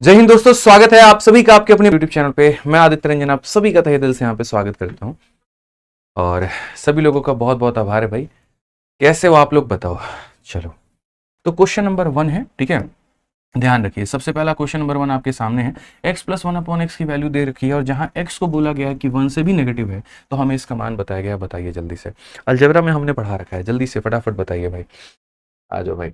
जय हिंद दोस्तों, स्वागत है आप सभी का आपके अपने YouTube चैनल पे। मैं आदित्य रंजन आप सभी का तहे दिल से यहाँ पे स्वागत करता हूँ और सभी लोगों का बहुत बहुत आभार है भाई। कैसे हो आप लोग बताओ। चलो तो क्वेश्चन नंबर 1 है, ठीक है, ध्यान रखिए। सबसे पहला क्वेश्चन नंबर 1 आपके सामने है। x प्लस 1/x की वैल्यू दे रखी है और जहां x को बोला गया है कि 1 से भी नेगेटिव है तो हमें इसका मान बताया गया। बताइए जल्दी से, अलजेब्रा में हमने पढ़ा रखा है, जल्दी से फटाफट बताइए भाई, आ जाओ भाई।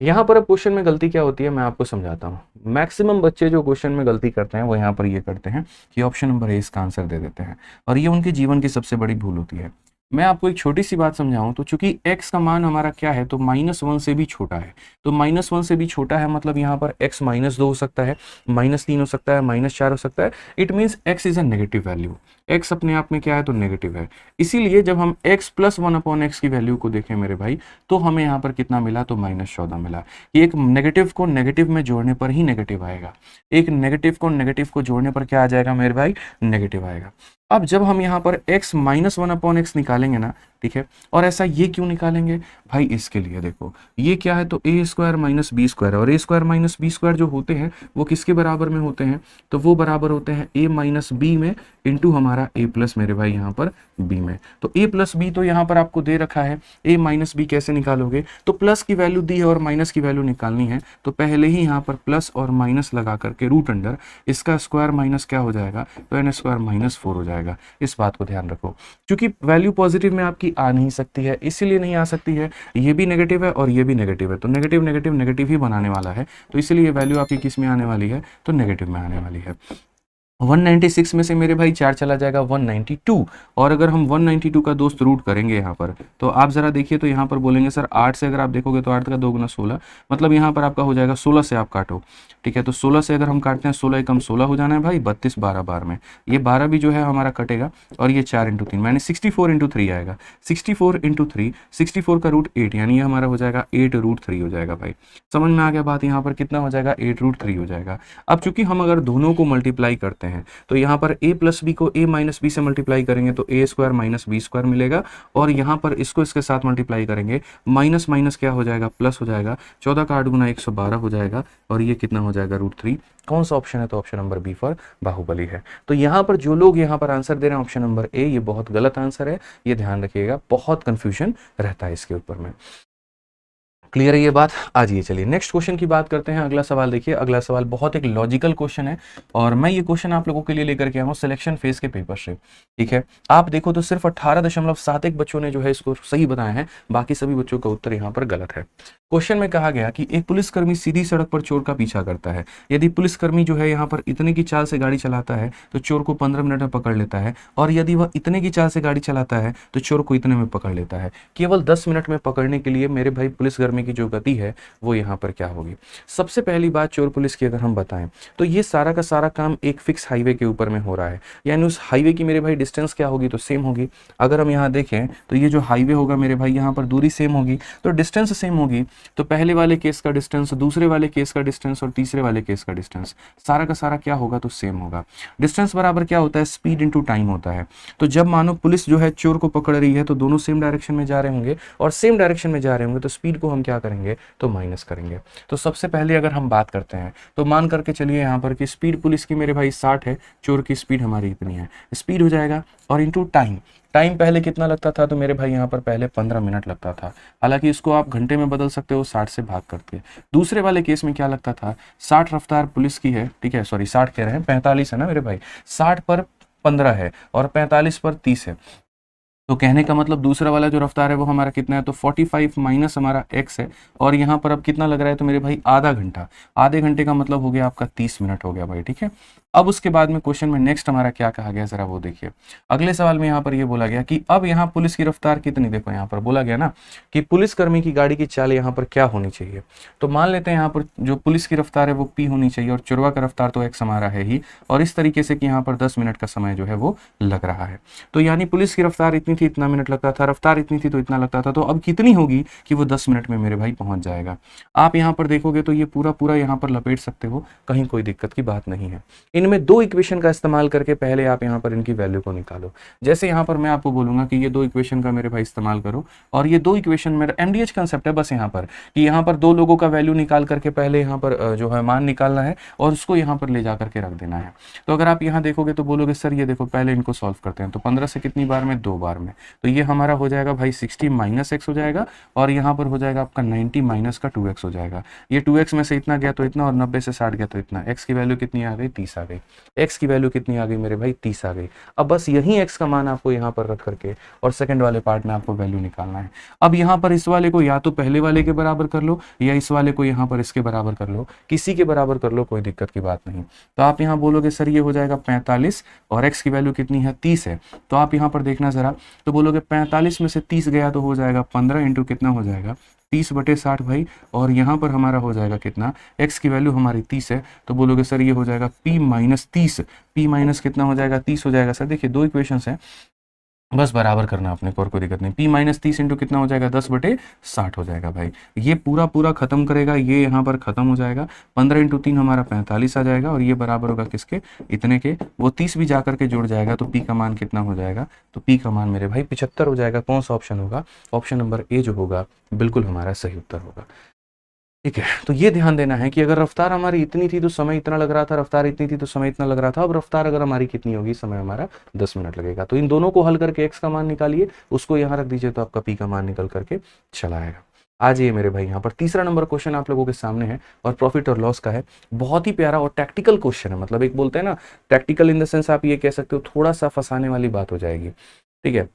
यहाँ पर अब क्वेश्चन में गलती क्या होती है मैं आपको समझाता हूँ। मैक्सिमम बच्चे जो क्वेश्चन में गलती करते हैं वो यहाँ पर ये करते हैं कि ऑप्शन नंबर ए इसका आंसर दे देते हैं और ये उनके जीवन की सबसे बड़ी भूल होती है। मैं आपको एक छोटी सी बात समझाऊं तो चूंकि x का मान हमारा क्या है तो -1 से भी छोटा है, तो -1 से भी छोटा है मतलब यहाँ पर x -2 हो सकता है, -3 हो सकता है, -4 हो सकता है। It means x is a negative value. x अपने आप में क्या है तो नेगेटिव है। इसीलिए जब हम x प्लस 1/x की वैल्यू को देखें मेरे भाई तो हमें यहाँ पर कितना मिला तो -14 मिला। ये एक नेगेटिव को नेगेटिव में जोड़ने पर ही नेगेटिव आएगा। एक नेगेटिव को नेगेटिव को जोड़ने पर क्या आ जाएगा मेरे भाई, नेगेटिव आएगा। अब जब हम यहाँ पर x -1/x निकालेंगे ना, ठीक है, और ऐसा ये क्यों निकालेंगे भाई, इसके लिए देखो ये क्या है तो a square minus b square, और a square minus b square जो होते हैं वो किसके बराबर में होते हैं तो वो बराबर होते हैं a माइनस बी में इंटू हमारा a प्लस मेरे भाई यहाँ पर b में। तो a प्लस बी तो यहाँ पर आपको दे रखा है, a माइनस बी कैसे निकालोगे तो प्लस की वैल्यू दी है और माइनस की वैल्यू निकालनी है तो पहले ही यहाँ पर प्लस और माइनस लगा करके रूट अंडर इसका स्क्वायर माइनस क्या हो जाएगा तो n स्क्वायर -4 हो जाएगा। इस बात को ध्यान रखो, क्योंकि वैल्यू पॉजिटिव में आपकी आ नहीं सकती है, इसीलिए नहीं आ सकती है। ये भी नेगेटिव है और ये भी नेगेटिव है तो नेगेटिव नेगेटिव नेगेटिव ही बनाने वाला है, तो इसलिए वैल्यू आपकी किस में आने वाली है तो नेगेटिव में आने वाली है। 196 में से मेरे भाई 4 चला जाएगा 192, और अगर हम 192 का दोस्त रूट करेंगे यहाँ पर तो आप जरा देखिए तो यहाँ पर बोलेंगे सर 8 से अगर आप देखोगे तो 8 का 2 गुना 16, मतलब यहाँ पर आपका हो जाएगा 16 से आप काटो, ठीक है। तो 16 से अगर हम काटते हैं 16 एकम 16 हो जाना है भाई, 32 12 बार में ये 12 भी जो है हमारा कटेगा और ये 4 × 3 मैंने 64 × 3 आएगा। 64 × 3 64 का रूट 8 यानी ये हमारा हो जाएगा 8√3 हो जाएगा भाई। समझ में आ गया बात, यहाँ पर कितना हो जाएगा 8√3 हो जाएगा। अब चूंकि हम अगर दोनों को मल्टीप्लाई करते हैं तो यहाँ पर a प्लस बी को a माइनस बी से मल्टीप्लाई करेंगे तो a square minus b square मिलेगा, और यहाँ पर इसको इसके साथ मल्टीप्लाई करेंगे माइनस माइनस क्या हो जाएगा प्लस हो जाएगा, 14 का 8 गुना 112 हो जाएगा और ये कितना हो जाएगा √3। कौन सा ऑप्शन है तो option number B for Baahubali है। तो यहाँ पर जो लोग यहाँ पर आंसर दे रहे हैं ऑप्शन नंबर ए, ये बहुत गलत आंसर है, ये ध्यान रखिएगा, बहुत कंफ्यूजन रहता है इसके ऊपर में। क्लियर है ये बात। आज ये चलिए नेक्स्ट क्वेश्चन की बात करते हैं। अगला सवाल देखिए, अगला सवाल बहुत एक लॉजिकल क्वेश्चन है और मैं ये क्वेश्चन आप लोगों के लिए लेकर के आया हूँ सिलेक्शन फेज के पेपर से, ठीक है। आप देखो तो सिर्फ 18.71 बच्चों ने जो है इसको सही बताया है, बाकी सभी बच्चों का उत्तर यहाँ पर गलत है। क्वेश्चन में कहा गया कि एक पुलिसकर्मी सीधी सड़क पर चोर का पीछा करता है। यदि पुलिसकर्मी जो है यहाँ पर इतने की चाल से गाड़ी चलाता है तो चोर को 15 मिनट में पकड़ लेता है, और यदि वह इतने की चाल से गाड़ी चलाता है तो चोर को इतने में पकड़ लेता है। केवल 10 मिनट में पकड़ने के लिए मेरे भाई पुलिसकर्मी की जो गति है वो यहाँ पर क्या होगी। सबसे पहली बात चोर पुलिस की अगर हम बताएं तो ये सारा का सारा काम एक फिक्स हाईवे के ऊपर में हो रहा है, यानी उस हाईवे की मेरे भाई डिस्टेंस क्या होगी तो सेम होगी। अगर हम यहाँ देखें तो ये जो हाईवे होगा मेरे भाई यहाँ पर दूरी सेम होगी तो डिस्टेंस सेम होगी, तो पहले वाले केस का डिस्टेंस, दूसरे वाले केस का डिस्टेंस और तीसरे वाले केस का डिस्टेंस सारा का सारा क्या होगा तो सेम होगा। डिस्टेंस बराबर क्या होता है स्पीड इनटू टाइम होता है। तो जब मानो पुलिस जो है चोर को पकड़ रही है तो दोनों सेम डायरेक्शन में जा रहे होंगे और सेम डायरेक्शन में जा रहे होंगे तो स्पीड को हम क्या करेंगे तो माइनस करेंगे। तो सबसे पहले अगर हम बात करते हैं तो मान करके चलिए यहाँ पर कि स्पीड पुलिस की मेरे भाई 60 है, चोर की स्पीड हमारी इतनी है, स्पीड हो जाएगा और इनटू टाइम। टाइम पहले कितना लगता था तो मेरे भाई यहाँ पर पहले 15 मिनट लगता था, हालांकि इसको आप घंटे में बदल सकते हो 60 से भाग करके। दूसरे वाले केस में क्या लगता था 60 रफ्तार पुलिस की है, ठीक है, सॉरी 60 कह रहे हैं 45 है ना मेरे भाई, 60 पर 15 है और 45 पर 30 है, तो कहने का मतलब दूसरा वाला जो रफ्तार है वो हमारा कितना है तो 45 माइनस हमारा x है, और यहाँ पर अब कितना लग रहा है तो मेरे भाई आधा घंटा, आधे घंटे का मतलब हो गया आपका 30 मिनट हो गया भाई, ठीक है। अब उसके बाद में क्वेश्चन में नेक्स्ट हमारा क्या कहा गया जरा वो देखिए। अगले सवाल में यहाँ पर ये बोला गया कि अब यहाँ पुलिस की रफ्तार कितनी, देखो यहाँ पर बोला गया ना कि पुलिसकर्मी की गाड़ी की चाल यहाँ पर क्या होनी चाहिए, तो मान लेते हैं यहाँ पर जो पुलिस की रफ्तार है वो p होनी चाहिए और चुरवा का रफ्तार तो x हमारा है ही, और इस तरीके से कि यहाँ पर 10 मिनट का समय जो है वो लग रहा है। तो यानी पुलिस की रफ्तार इतनी थी इतना मिनट लगता था, रफ्तार इतनी थी तो इतना लगता था, तो अब कितनी होगी कि वो 10 मिनट में मेरे भाई पहुंच जाएगा। आप यहाँ पर देखोगे तो ये पूरा पूरा यहाँ पर लपेट सकते हो, कहीं कोई दिक्कत की बात नहीं है। इन इनमें दो इक्वेशन का इस्तेमाल करके पहले आप यहाँ पर इनकी वैल्यू को निकालो। जैसे यहाँ पर मैं आपको बोलूंगा कि ये दो इक्वेशन का मेरे भाई इस्तेमाल करो, और ये दो इक्वेशन मेरा एमडीएच कंसेप्ट है बस यहाँ पर, कि यहाँ पर दो लोगों का वैल्यू निकाल करके पहले यहाँ पर जो है मान निकालना है और उसको यहाँ पर ले जा करके रख देना है। तो अगर आप यहाँ देखोगे तो बोलोगे सर ये देखो पहले इनको सॉल्व करते हैं, तो 15 से कितनी बार में, 2 बार में, तो ये हमारा हो जाएगा भाई 60 माइनस एक्स हो जाएगा, और यहाँ पर हो जाएगा आपका 90 माइनस का 2x हो जाएगा। ये 2x में से इतना गया तो इतना, और 90 से 60 गया तो इतना। x की वैल्यू कितनी आ गई, 30 आ गई। x की वैल्यू कितनी आ गई मेरे भाई, 30 आ गई। अब बस यही x का मान आपको यहाँ पर रख करके और सेकंड वाले पार्ट में आपको वैल्यू निकालना है। अब यहाँ पर इस वाले को या तो पहले वाले के बराबर कर लो, या इस वाले को यहाँ पर इसके बराबर कर लो, किसी के बराबर कर लो, कोई दिक्कत की बात नहीं। तो आप यहाँ बोलोगे सर ये हो जाएगा 45 और x की वैल्यू कितनी है, 30 है। तो आप यहाँ पर देखना जरा, तो बोलोगे 45 में से 30 गया तो हो जाएगा 15 इंटू कितना हो जाएगा, 30/60 भाई, और यहाँ पर हमारा हो जाएगा कितना, x की वैल्यू हमारी 30 है। तो बोलोगे सर ये हो जाएगा p माइनस 30, p माइनस कितना हो जाएगा, 30 हो जाएगा। सर देखिए दो इक्वेशंस हैं, बस बराबर करना अपने को और कोई दिक्कत नहीं। p माइनस 30 इंटू कितना हो जाएगा, 10/60 हो जाएगा भाई। ये पूरा खत्म करेगा, ये यहाँ पर खत्म हो जाएगा। 15 इंटू 3 हमारा 45 आ जाएगा, और ये बराबर होगा किसके, इतने के। वो 30 भी जा करके जुड़ जाएगा, तो p का मान कितना हो जाएगा, तो p का मान मेरे भाई 75 हो जाएगा। कौन सा ऑप्शन होगा, ऑप्शन नंबर ए जो होगा बिल्कुल हमारा सही उत्तर होगा। ठीक है, तो ये ध्यान देना है कि अगर रफ्तार हमारी इतनी थी तो समय इतना लग रहा था, रफ्तार इतनी थी तो समय इतना लग रहा था। अब रफ्तार अगर हमारी कितनी होगी, समय हमारा 10 मिनट लगेगा। तो इन दोनों को हल करके x का मान निकालिए, उसको यहाँ रख दीजिए, तो आपका p का मान निकल करके चला आएगा। आ जाइए मेरे भाई, यहाँ पर तीसरा नंबर क्वेश्चन आप लोगों के सामने है, और प्रॉफिट और लॉस का है। बहुत ही प्यारा और टैक्टिकल क्वेश्चन है, मतलब एक बोलते हैं ना टैक्टिकल इन द सेंस, आप ये कह सकते हो थोड़ा सा फंसाने वाली बात हो जाएगी। ठीक है,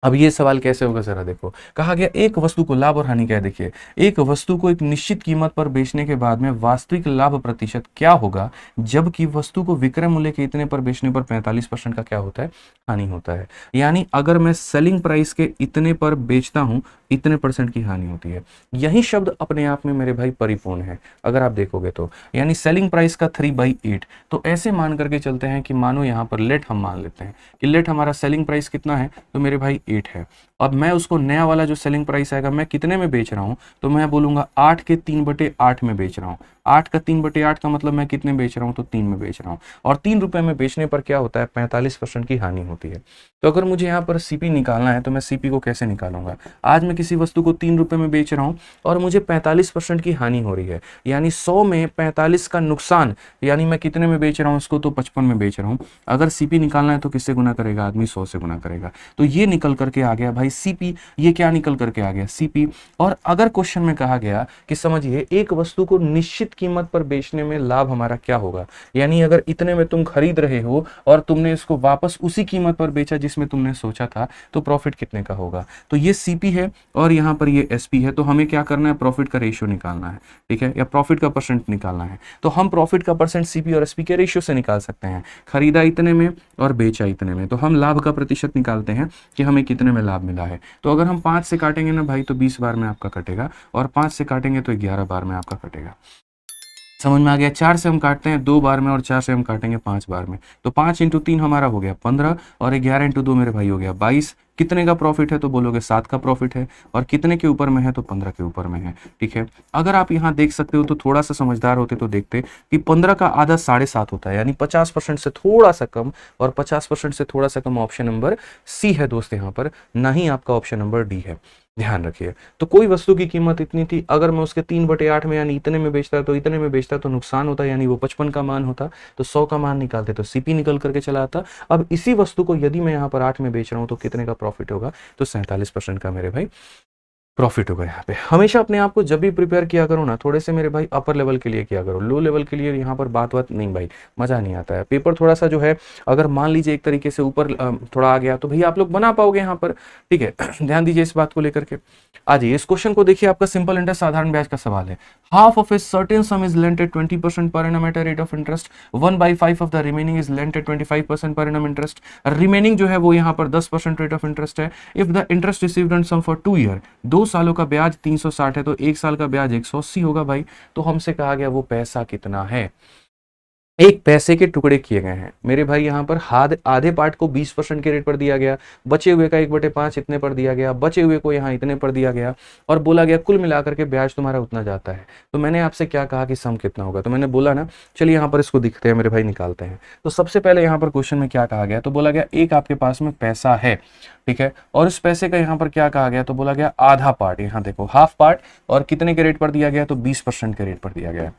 अब ये सवाल कैसे होगा जरा देखो। कहा गया एक वस्तु को लाभ और हानि क्या है, देखिए एक वस्तु को एक निश्चित कीमत पर बेचने के बाद में वास्तविक लाभ प्रतिशत क्या होगा, जबकि वस्तु को विक्रय मूल्य के इतने पर बेचने पर 45% का क्या होता है, हानि होता है। यानी अगर मैं सेलिंग प्राइस के इतने पर बेचता हूं, इतने % की हानि होती है। यही शब्द अपने आप में मेरे भाई परिपूर्ण है अगर आप देखोगे तो, यानी सेलिंग प्राइस का 3/8। तो ऐसे मान करके चलते हैं कि मानो यहाँ पर लेट हम मान लेते हैं कि लेट हमारा सेलिंग प्राइस कितना है, तो मेरे भाई 8 है। अब मैं उसको नया वाला जो सेलिंग प्राइस आएगा मैं कितने में बेच रहा हूं, तो मैं बोलूंगा 8 के 3/8 में बेच रहा हूं। 8 का 3/8 का मतलब मैं कितने बेच रहा हूं, तो 3 में बेच रहा हूं। और 3 रुपए में बेचने पर क्या होता है, 45% की हानि होती है। तो अगर मुझे यहाँ पर सीपी निकालना है तो मैं सीपी को कैसे निकालूंगा। आज मैं किसी वस्तु को 3 रुपए में बेच रहा हूँ और मुझे 45% की हानि हो रही है, यानी 100 में 45 का नुकसान, यानी मैं कितने में बेच रहा हूँ उसको, तो 55 में बेच रहा हूँ। अगर सीपी निकालना है तो किससे गुना करेगा आदमी, 100 से गुना करेगा। तो ये निकल करके आ गया भाई सीपी, ये क्या निकल करके आ गया, सीपी। और अगर क्वेश्चन में कहा गया कि समझिए एक वस्तु को निश्चित कीमत पर बेचने में लाभ हमारा क्या होगा, यानी अगर इतने में तुम खरीद रहे हो और तुमने इसको वापस उसी कीमत पर बेचा जिसमें तुमने सोचा था, तो प्रॉफिट कितने का होगा। तो ये सीपी है और यहाँ पर ये एसपी है। तो हमें क्या करना है, प्रॉफिट का रेशियो निकालना है, ठीक है, या प्रॉफिट का % निकालना है। तो हम प्रॉफिट का % सीपी और एसपी के रेशियो से निकाल सकते हैं। खरीदा इतने में और बेचा इतने में, तो हम लाभ का प्रतिशत निकालते हैं कि हमें कितने में लाभ मिला है। तो अगर हम 5 से काटेंगे ना भाई, तो 20 बार में आपका कटेगा, और 5 से काटेंगे तो 11 बार में आपका कटेगा। समझ में आ गया। 4 से हम काटते हैं 2 बार में, और 4 से हम काटेंगे 5 बार में। तो 5 × 3 हमारा हो गया 15, और 11 × 2 मेरे भाई हो गया 22। कितने का प्रॉफिट है, तो बोलोगे 7 का प्रॉफिट है। और कितने के ऊपर में है, तो 15 के ऊपर में है। ठीक है, अगर आप यहाँ देख सकते हो तो थोड़ा सा समझदार होते तो देखते कि 15 का आधा 7.5 होता है, यानी 50% से थोड़ा सा कम, और 50% से थोड़ा सा कम ऑप्शन नंबर सी है दोस्त यहाँ पर, ना ही आपका ऑप्शन नंबर डी है। ध्यान रखिए। तो कोई वस्तु की कीमत इतनी थी, अगर मैं उसके 3/8 में यानी इतने में बेचता तो इतने में बेचता तो नुकसान होता, यानी वो 55 का मान होता। तो 100 का मान निकालते तो सीपी निकल करके चला आता। अब इसी वस्तु को यदि मैं यहाँ पर 8 में बेच रहा हूँ तो कितने का प्रॉफिट होगा, तो 47% का मेरे भाई प्रॉफिट होगा। यहाँ पे हमेशा अपने आप को जब भी प्रिपेयर किया करो ना, थोड़े से मेरे भाई अपर लेवल के लिए किया करो, लो लेवल के लिए यहाँ पर बात नहीं भाई, मजा नहीं आता है। पेपर थोड़ा सा जो है, अगर मान लीजिए एक तरीके से ऊपर थोड़ा आ गया तो भैया आप लोग बना पाओगे यहाँ पर। ठीक है, ध्यान दीजिए इस बात को लेकर के। आ जाइए इस क्वेश्चन को देखिए, आपका सिंपल इंटरेस्ट साधारण ब्याज का सवाल है। Half of a certain sum is lent at 20% per annum at a rate of interest, 1/5 of the remaining is lent at 25% per annum interest. Remaining जो है वो यहाँ पर 10% रेट ऑफ इंटरेस्ट है। If the interest received on sum for 2 year, 2 सालों का ब्याज 360 है, तो 1 साल का ब्याज 180 होगा भाई। तो हमसे कहा गया वो पैसा कितना है। एक पैसे के टुकड़े किए गए हैं मेरे भाई। यहाँ पर आधे पार्ट को 20% के रेट पर दिया गया, बचे हुए का 1/5 इतने पर दिया गया, बचे हुए को यहाँ इतने पर दिया गया, और बोला गया कुल मिलाकर के ब्याज तुम्हारा उतना जाता है। तो मैंने आपसे क्या कहा कि सम कितना होगा, तो मैंने बोला ना, चलिए यहाँ पर इसको दिखते हैं मेरे भाई, निकालते हैं। तो सबसे पहले यहाँ पर क्वेश्चन में क्या कहा गया, तो बोला गया एक आपके पास में पैसा है, ठीक है, और उस पैसे का यहाँ पर क्या कहा गया, तो बोला गया आधा पार्ट, यहाँ देखो हाफ पार्ट, और कितने के रेट पर दिया गया, तो 20% के रेट पर दिया गया।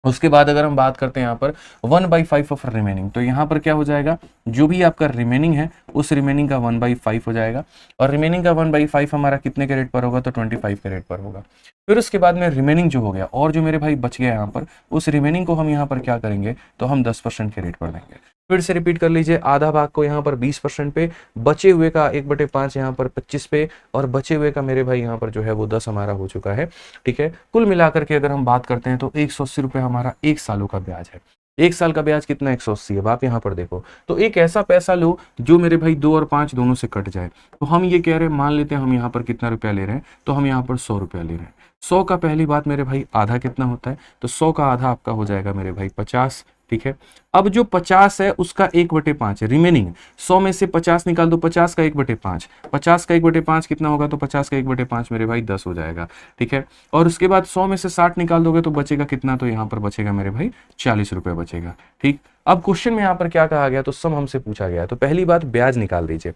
उसके बाद अगर हम बात करते हैं यहाँ पर 1/5 ऑफ रिमेनिंग, तो यहाँ पर क्या हो जाएगा, जो भी आपका रिमेनिंग है उस रिमेनिंग का 1/5 हो जाएगा, और रिमेनिंग का 1/5 हमारा कितने के रेट पर होगा, तो 25 के रेट पर होगा। फिर उसके बाद में रिमेनिंग जो हो गया, और जो मेरे भाई बच गया यहाँ पर, उस रिमेनिंग को हम यहाँ पर क्या करेंगे, तो हम 10% के रेट पर देंगे। फिर से रिपीट कर लीजिए, आधा भाग को यहाँ पर 20% पे, बचे हुए का 1/5 यहाँ पर 25 पे, और बचे हुए का मेरे भाई यहाँ पर जो है वो 10 हमारा हो चुका है, ठीक है। कुल मिलाकर के अगर हम बात करते हैं तो 180 रुपये हमारा 1 सालों का ब्याज है। 1 साल का ब्याज कितना, 180 है। अब आप यहाँ पर देखो, तो एक ऐसा पैसा लो जो मेरे भाई 2 और 5 दोनों से कट जाए। तो हम ये कह रहे हैं, मान लेते हैं हम यहाँ पर कितना रुपया ले रहे हैं, तो हम यहाँ पर 100 रुपया ले रहे हैं। 100 का पहली बात मेरे भाई आधा कितना होता है, तो 100 का आधा आपका हो जाएगा मेरे भाई 50, ठीक है। अब जो 50 है उसका 1/5 है रिमेनिंग, 100 में से 50 निकाल दो, 50 का 1/5, 50 का 1/5 कितना होगा, तो 50 का 1/5 मेरे भाई 10 हो जाएगा, ठीक है। और उसके बाद 100 में से 60 निकाल दोगे तो बचेगा कितना, तो यहाँ पर बचेगा मेरे भाई 40 रुपये बचेगा, ठीक। अब क्वेश्चन में यहाँ पर क्या कहा गया, तो सम हमसे पूछा गया, तो पहली बात ब्याज निकाल दीजिए।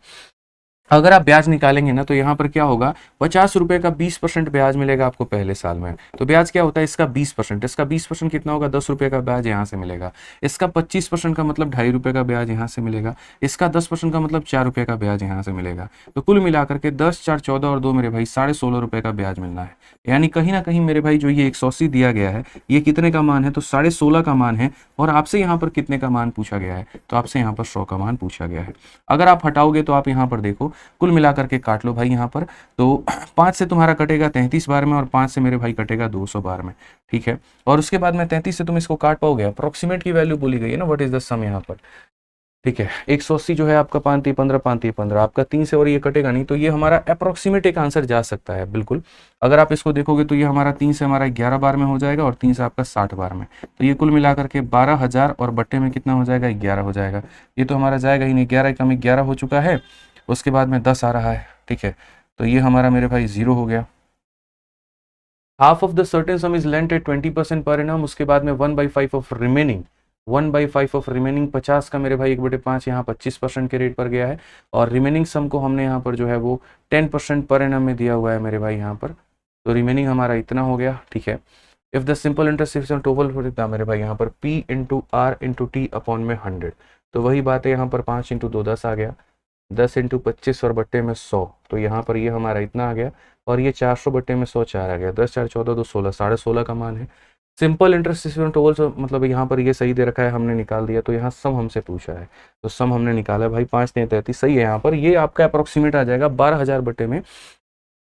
अगर आप ब्याज निकालेंगे ना, तो यहाँ पर क्या होगा, 50 रुपए का 20% ब्याज मिलेगा आपको पहले साल में। तो ब्याज क्या होता है, इसका 20%, इसका 20% कितना होगा, 10 रुपए का ब्याज यहाँ से मिलेगा। इसका 25% का मतलब 2.5 रुपए का ब्याज यहाँ से मिलेगा। इसका 10% का मतलब 4 रुपए का ब्याज यहाँ से मिलेगा। तो कुल मिलाकर के 10, 4, 14 और 2 मेरे भाई 16.5 रुपए का ब्याज मिलना है। यानी कहीं ना कहीं मेरे भाई जो ये 180 दिया गया है, ये कितने का मान है, तो 16.5 का मान है। और आपसे यहाँ पर कितने का मान पूछा गया है, तो आपसे यहाँ पर 100 का मान पूछा गया है। अगर आप हटाओगे तो आप यहाँ पर देखो, कुल मिलाकर के काट लो भाई यहाँ पर, तो 5 से तुम्हारा कटेगा 33 बार में, और 5 से मेरे भाई कटेगा 200 बार में, ठीक है। और उसके बाद में 33 से तुम इसको काट पाओगे, अप्रोक्सीमेट की वैल्यू बोली गई है ना, व्हाट इज द सम यहाँ पर, ठीक है। 180 जो है आपका 5 15 5 15 आपका 3 से, और ये कटेगा नहीं, तो ये हमारा अप्रोक्सीमेट एक आंसर जा सकता है बिल्कुल। अगर आप इसको देखोगे तो ये हमारा 3 से हमारा 11 बार में हो जाएगा, और 3 से आपका 60 बार में, तो ये कुल मिलाकर के 12,000, और बट्टे में कितना हो जाएगा, 11 हो जाएगा। ये तो हमारा जाएगा ही नहीं, 11 कम 11 हो चुका है, उसके बाद में 10 आ रहा है, ठीक है। तो ये हमारा मेरे भाई 0 हो गया। Half of the certain sum is lent at 20% per annum, उसके बाद में 1/5 ऑफ रिमेनिंग, 1/5 ऑफ रिमेनिंग 50 का मेरे भाई 1/5 यहाँ 25% के रेट पर गया है, और रिमेनिंग सम को हमने यहाँ पर जो है वो 10% पर एनम में दिया हुआ है मेरे भाई यहाँ पर। तो रिमेनिंग हमारा इतना हो गया, ठीक है। If the simple interest system total होता मेरे भाई यहाँ पर P into R into T upon में 100, तो वही बात है, यहाँ पर 5 इंटू 2 10 आ गया, 10 इंटू 25 और बट्टे में 100, तो यहाँ पर ये हमारा इतना आ गया, और ये 400 बट्टे में 100 4 आ गया, 10 4 14 2 16, 16.5 का मान है। सिंपल इंटरेस्ट रेट टोटल मतलब यहाँ पर ये सही दे रखा है, हमने निकाल दिया, तो यहाँ सम हमसे पूछा है, तो सम हमने निकाला भाई 5 3 33 सही है। यहाँ पर ये आपका अप्रोक्सीमेट आ जाएगा 12,000 बट्टे में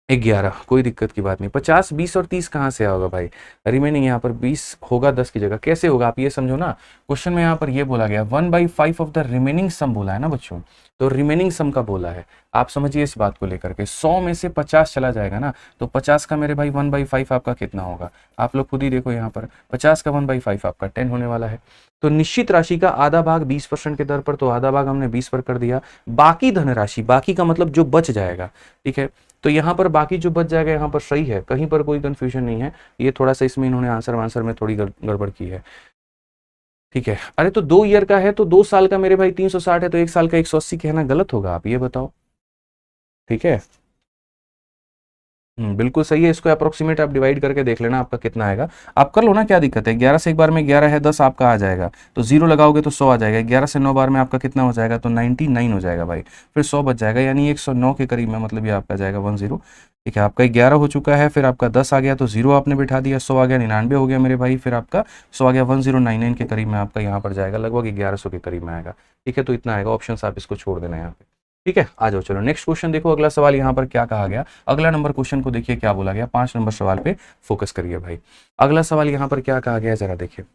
11, कोई दिक्कत की बात नहीं। 50 20 और 30 कहाँ से होगा भाई, रिमेनिंग यहाँ पर 20 होगा 10 की जगह, कैसे होगा आप ये समझो ना। क्वेश्चन में यहाँ पर ये बोला गया 1/5 ऑफ द रिमेनिंग सम बोला है ना बच्चों, तो रिमेनिंग सम का बोला है, आप समझिए इस बात को लेकर के। 100 में से 50 चला जाएगा ना, तो 50 का मेरे भाई 1/5 आपका कितना होगा, आप लोग खुद ही देखो यहाँ पर 50 का 1/5 आपका 10 होने वाला है। तो निश्चित राशि का आधा भाग 20% के दर पर, तो आधा भाग हमने 20 पर कर दिया। बाकी धनराशि, बाकी का मतलब जो बच जाएगा, ठीक है। तो यहाँ पर बाकी जो बच जाएगा यहाँ पर सही है, कहीं पर कोई कंफ्यूजन नहीं है। ये थोड़ा सा इसमें इन्होंने आंसर में थोड़ी गड़बड़ की है, ठीक है। अरे तो 2 ईयर का है, तो 2 साल का मेरे भाई 360 है, तो 1 साल का 180 कहना गलत होगा, आप ये बताओ, ठीक है। बिल्कुल सही है। इसको अप्रोक्सीमेट आप डिवाइड करके देख लेना आपका कितना आएगा, आप कर लो ना, क्या दिक्कत है। 11 से एक बार में 11 है, 10 आपका आ जाएगा, तो 0 लगाओगे तो 100 आ जाएगा। 11 से 9 बार में आपका कितना हो जाएगा, तो 99 हो जाएगा भाई, फिर 100 बच जाएगा, यानी 109 के करीब में, मतलब ये आपका जाएगा 10, ठीक है। आपका 11 हो चुका है, फिर आपका 10 आ गया, तो 0 आपने बिठा दिया, 100 आ गया, 99 हो गया मेरे भाई, फिर आपका 100 आ गया, 1099 के करीब में आपका यहाँ पर जाएगा, लगभग 1100 के करीब में आएगा, ठीक है। तो इतना आएगा, ऑप्शन आप इसको छोड़ देना यहाँ पे, ठीक है। आ जाओ, चलो नेक्स्ट क्वेश्चन देखो। अगला सवाल यहाँ पर क्या कहा गया, अगला नंबर क्वेश्चन को देखिए क्या बोला गया, 5 नंबर सवाल पे फोकस करिए भाई। अगला सवाल यहाँ पर क्या कहा गया जरा देखिए,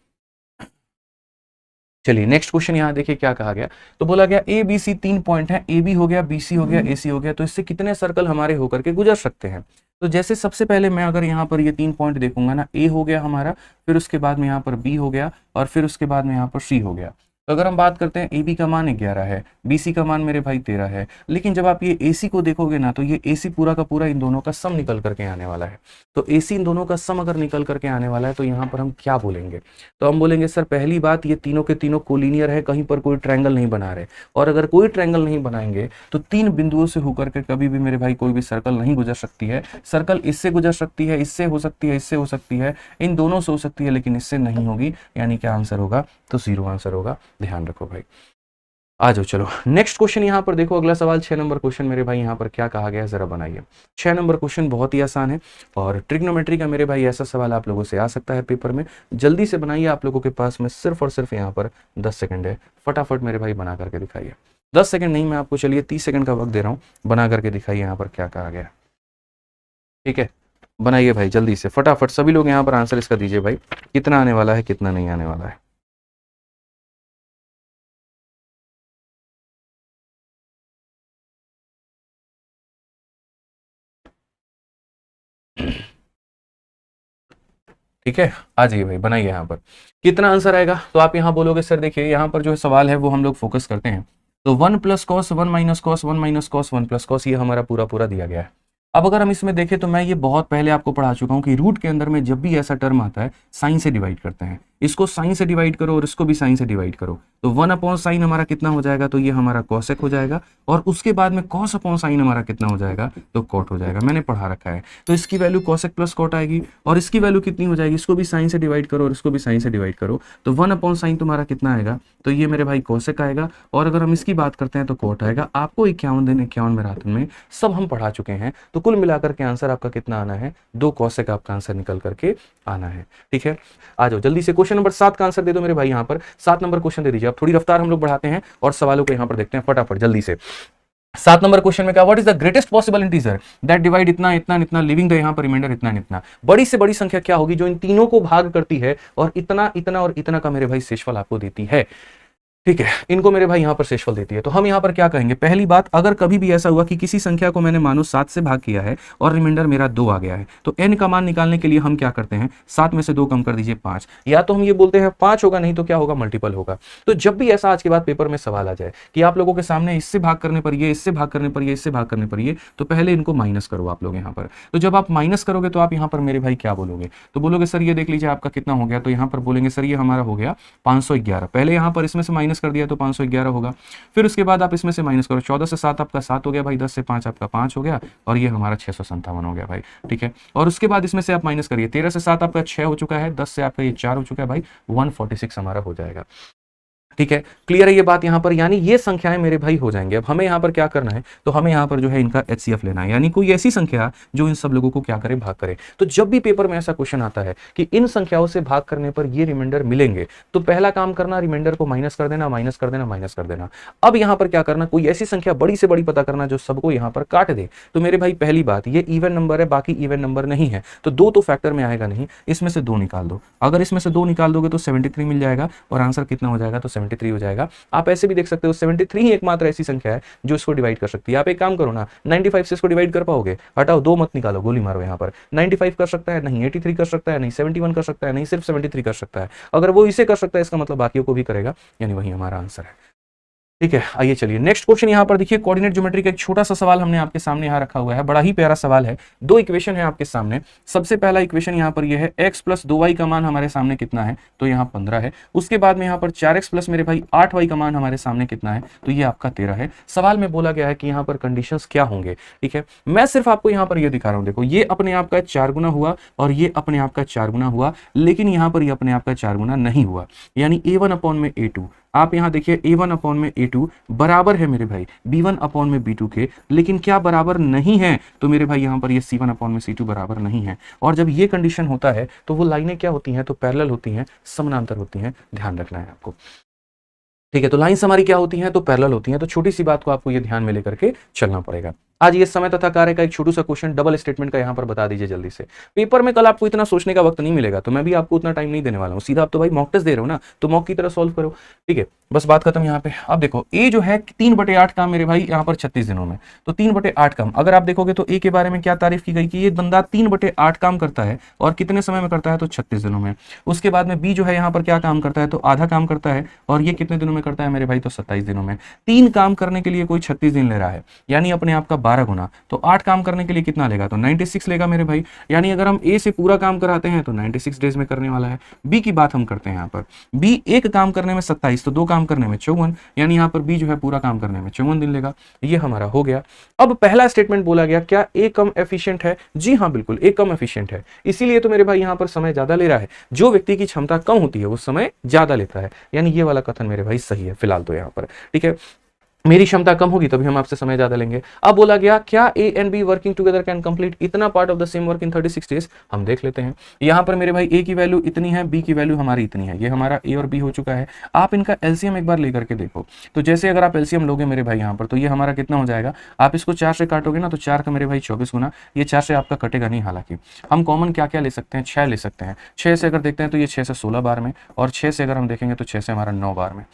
चलिए नेक्स्ट क्वेश्चन यहाँ देखिए क्या कहा गया। तो बोला गया ए बी सी 3 पॉइंट है, ए बी हो गया, बी सी हो गया, ए सी हो गया, तो इससे कितने सर्कल हमारे होकर के गुजर सकते हैं। तो जैसे सबसे पहले मैं अगर यहाँ पर ये 3 पॉइंट देखूंगा ना, ए हो गया हमारा, फिर उसके बाद में यहाँ पर बी हो गया, और फिर उसके बाद में यहाँ पर सी हो गया। तो अगर हम बात करते हैं ए बी का मान 11 है, बी सी का मान मेरे भाई 13 है, लेकिन जब आप ये ए सी को देखोगे ना, तो ये ए सी पूरा का पूरा इन दोनों का सम निकल करके आने वाला है। तो ए सी इन दोनों का सम अगर निकल करके आने वाला है, तो यहाँ पर हम क्या बोलेंगे? तो हम बोलेंगे सर पहली बात, ये तीनों के तीनों कोलिनियर है, कहीं पर कोई ट्रायंगल नहीं बना रहे, और अगर कोई ट्रायंगल नहीं बनाएंगे तो 3 बिंदुओं से होकर के कभी भी मेरे भाई कोई भी सर्कल नहीं गुजर सकती है। सर्कल इससे गुजर सकती है, इससे हो सकती है, इससे हो सकती है, इन दोनों से हो सकती है, लेकिन इससे नहीं होगी। यानी क्या आंसर होगा? तो 0 आंसर होगा। ध्यान रखो भाई। आ जाओ चलो नेक्स्ट क्वेश्चन यहाँ पर देखो, अगला सवाल 6 नंबर क्वेश्चन मेरे भाई यहाँ पर क्या कहा गया है जरा बनाइए। 6 नंबर क्वेश्चन बहुत ही आसान है, और ट्रिग्नोमेट्री का मेरे भाई ऐसा सवाल आप लोगों से आ सकता है पेपर में। जल्दी से बनाइए, आप लोगों के पास में सिर्फ और सिर्फ यहाँ पर 10 सेकंड है, फटाफट मेरे भाई बना करके दिखाइए। 10 सेकंड नहीं, मैं आपको चलिए 30 सेकंड का वक्त दे रहा हूँ, बना करके दिखाइए यहाँ पर क्या कहा गया। ठीक है, बनाइए भाई जल्दी से फटाफट, सभी लोग यहाँ पर आंसर इसका दीजिए भाई, कितना आने वाला है, कितना नहीं आने वाला है। ठीक है, आ जाइए भाई, बनाइए यहाँ पर कितना आंसर आएगा। तो आप यहाँ बोलोगे सर देखिए यहाँ पर जो सवाल है वो हम लोग फोकस करते हैं, तो 1 + cos 1 - cos 1 - cos 1 + cos, ये हमारा पूरा पूरा दिया गया है। अब अगर हम इसमें देखें तो मैं ये बहुत पहले आपको पढ़ा चुका हूँ कि रूट के अंदर में जब भी ऐसा टर्म आता है साइन से डिवाइड करते हैं, इसको साइन से डिवाइड करो और इसको भी साइन से डिवाइड करो, तो 1/sin हमारा कितना हो जाएगा? तो ये हमारा कॉसेक हो जाएगा, और उसके बाद में cos/sin हमारा कितना हो जाएगा? तो कॉट हो जाएगा। मैंने पढ़ा रखा है, तो इसकी वैल्यू कॉसेक प्लस कॉट आएगी, और इसकी वैल्यू कितनी हो जाएगी? इसको भी साइन से डिवाइड करो और इसको भी साइन से डिवाइड करो, तो 1/sin तुम्हारा कितना आएगा? तो ये मेरे भाई कॉसेक आएगा, और अगर हम इसकी बात करते हैं तो कॉट आएगा। आपको 51 दिन 51 मैराथन में सब हम पढ़ा चुके हैं, तो कुल मिलाकर के आंसर आपका कितना आना है? 2 कॉसेक आपका आंसर निकल करके आना है। ठीक है, आ जाओ जल्दी से क्वेश्चन नंबर 7 का आंसर दे दो मेरे भाई। यहाँ पर 7 नंबर क्वेश्चन दे दीजिए आप, थोड़ी रफ्तार हम लोग बढ़ाते हैं और सवालों को यहाँ पर देखते हैं फटाफट जल्दी से। 7 नंबर क्वेश्चन में क्या, what is the greatest possible integer that divide इतना इतना इतना, लिविंग द यहाँ पर रिमाइंडर इतना इतना। बड़ी से बड़ी संख्या क्या होगी जो इन तीनों को भाग करती है और इतना इतना और इतना का मेरे भाई शेषफल आपको देती है? ठीक है, इनको मेरे भाई यहाँ पर शेषफल देती है। तो हम यहाँ पर क्या कहेंगे? पहली बात, अगर कभी भी ऐसा हुआ कि किसी संख्या को मैंने मानो 7 से भाग किया है और रिमाइंडर मेरा 2 आ गया है, तो n का मान निकालने के लिए हम क्या करते हैं? 7 में से 2 कम कर दीजिए 5, या तो हम ये बोलते हैं 5 होगा, नहीं तो क्या होगा? मल्टीपल होगा। तो जब भी ऐसा आज के बाद पेपर में सवाल आ जाए कि आप लोगों के सामने इससे भाग करने पर ये, इससे भाग करने पर ये, इससे भाग करने पर ये, तो पहले इनको माइनस करो आप लोग यहाँ पर। तो जब आप माइनस करोगे तो आप यहाँ पर मेरे भाई क्या बोलोगे? तो बोलोगे सर ये देख लीजिए आपका कितना हो गया, तो यहाँ पर बोलेंगे सर ये हमारा हो गया 511। पहले यहाँ पर इसमें से माइनस कर दिया तो 511 होगा, फिर उसके बाद आप इसमें से माइनस करो, 14 से 7 आपका 7 हो गया भाई, 10 से 5 आपका 5 हो गया, और ये हमारा 657 हो गया भाई। ठीक है, और उसके बाद इसमें से आप माइनस करिए, 13 से 7 आपका 6 हो चुका है, 10 से आपका ये 4 हो चुका है भाई, 146 हमारा हो जाएगा। ठीक है, क्लियर है ये बात यहाँ पर? यानी ये संख्याएं मेरे भाई हो जाएंगे। अब हमें यहाँ पर क्या करना है? तो हमें यहाँ पर जो है इनका HCF लेना है, यानी कोई ऐसी संख्या जो इन सब लोगों को क्या करे? भाग करे। तो जब भी पेपर में ऐसा क्वेश्चन आता है कि इन संख्याओं से भाग करने पर ये रिमाइंडर मिलेंगे, तो पहला काम करना, रिमाइंडर को माइनस कर देना, माइनस कर देना, माइनस कर देना। अब यहाँ पर क्या करना? कोई ऐसी संख्या बड़ी से बड़ी पता करना जो सबको यहाँ पर काट दे। तो मेरे भाई पहली बात, ये इवन नंबर है, बाकी इवन नंबर नहीं है, तो 2 तो फैक्टर में आएगा नहीं, इसमें से 2 निकाल दो। अगर इसमें से 2 निकाल दोगे तो 73 मिल जाएगा, और आंसर कितना हो जाएगा? तो 73 हो जाएगा। आप ऐसे भी देख सकते हो 73 ही एकमात्र ऐसी संख्या है जो इसको डिवाइड कर सकती है। आप एक काम करो ना, 95 से इसको डिवाइड कर पाओगे? हटाओ, 2 मत निकालो, गोली मारो। यहाँ पर 95 कर सकता है नहीं, 83 कर सकता है नहीं, 71 कर सकता है नहीं, सिर्फ 73 कर सकता है। अगर वो इसे कर सकता है, इसका मतलब बाकियों को भी करेगा, यानी वही हमारा आंसर है। ठीक है, आइए चलिए नेक्स्ट क्वेश्चन यहाँ पर देखिए, कोऑर्डिनेट ज्योमेट्री का एक छोटा सा सवाल हमने आपके सामने यहाँ रखा हुआ है, बड़ा ही प्यारा सवाल है। 2 इक्वेशन है आपके सामने। सबसे पहला इक्वेशन यहाँ पर ये है, x + 2y का मान हमारे सामने कितना है? तो यहाँ 15 है। उसके बाद में यहाँ पर 4x + मेरे भाई 8y का मान हमारे सामने कितना है? तो ये आपका 13 है। सवाल में बोला गया है कि यहाँ पर कंडीशंस क्या होंगे। ठीक है, मैं सिर्फ आपको यहाँ पर ये दिखा रहा हूँ, देखो ये अपने आप का 4 गुना हुआ और ये अपने आप का 4 गुना हुआ, लेकिन यहाँ पर ये अपने आप का 4 गुना नहीं हुआ, यानी a1/a2। आप यहाँ देखिए a1/a2 बराबर है मेरे भाई b1/b2 के, लेकिन क्या बराबर नहीं है? तो मेरे भाई यहाँ पर ये c1/c2 बराबर नहीं है। और जब ये कंडीशन होता है तो वो लाइनें क्या होती हैं? तो पैरेलल होती हैं, समानांतर होती हैं, ध्यान रखना है आपको। ठीक है, तो लाइंस हमारी क्या होती हैं? तो पैरेलल होती हैं। तो छोटी सी बात को आपको ये ध्यान में लेकर के चलना पड़ेगा। आज ये समय तथा कार्य का एक छोटू सा क्वेश्चन डबल स्टेटमेंट का यहाँ पर बता दीजिए जल्दी से। पेपर में कल आपको इतना सोचने का वक्त नहीं मिलेगा, तो मैं भी आपको उतना टाइम नहीं देने वाला हूँ। सीधा आप तो भाई मॉक टेस्ट दे रहे हो ना, तो मॉक की तरह सॉल्व करो। ठीक है, बस बात खत्म यहाँ पे। अब देखो ए जो है 3/8 काम मेरे भाई यहाँ पर 36 दिनों में, तो 3/8 काम अगर आप देखोगे तो ए के बारे में क्या तारीफ की गई कि ये बंदा 3/8 काम करता है और कितने समय में करता है, तो 36 दिनों में। उसके बाद में बी जो है यहाँ पर क्या काम करता है, तो आधा काम करता है और ये कितने दिनों में करता है मेरे भाई, तो 27 दिनों में। 3 काम करने के लिए कोई 36 दिन ले रहा है, यानी अपने आप का 12 गुना, तो 8 काम करने के लिए कितना लेगा, तो 96 लेगा मेरे भाई। यानी अगर हम ए से पूरा काम कराते हैं तो 96 डेज में करने वाला है। बी की बात हम करते हैं यहाँ पर, बी एक काम करने में 27, तो 2 काम करने में 54, यानी यहाँ पर बी जो है पूरा काम करने में 54 दिन लेगा। ये हमारा हो गया। अब पहला स्टेटमेंट बोला गया क्या ए कम एफिशिएंट है? जी हाँ बिल्कुल, ए कम एफिशिएंट है, इसीलिए तो मेरे भाई यहाँ पर समय ज्यादा ले रहा है। जो व्यक्ति की क्षमता कम होती है वो समय ज्यादा लेता है, यानी ये वाला कथन मेरे भाई सही है फिलहाल तो यहाँ पर। ठीक है, मेरी क्षमता कम होगी तभी हम आपसे समय ज्यादा लेंगे। अब बोला गया क्या A and B working together can complete इतना part of the same work in 36 days? हम देख लेते हैं। यहाँ पर मेरे भाई ए की वैल्यू इतनी है, बी की वैल्यू हमारी इतनी है, ये हमारा ए और बी हो चुका है। आप इनका एलसीएम एक बार लेकर के देखो, तो जैसे अगर आप एलसीएम लोगे मेरे भाई यहाँ पर, तो ये हमारा कितना हो जाएगा, आप इसको 4 से काटोगे ना, तो 4 का मेरे भाई 24 गुना, ये 4 से आपका कटेगा नहीं। हालांकि हम कॉमन क्या क्या ले सकते हैं, 6 ले सकते हैं। 6 से अगर देखते हैं तो ये 6 से 16 बार में, और 6 से अगर हम देखेंगे तो 6 से हमारा 9 बार में।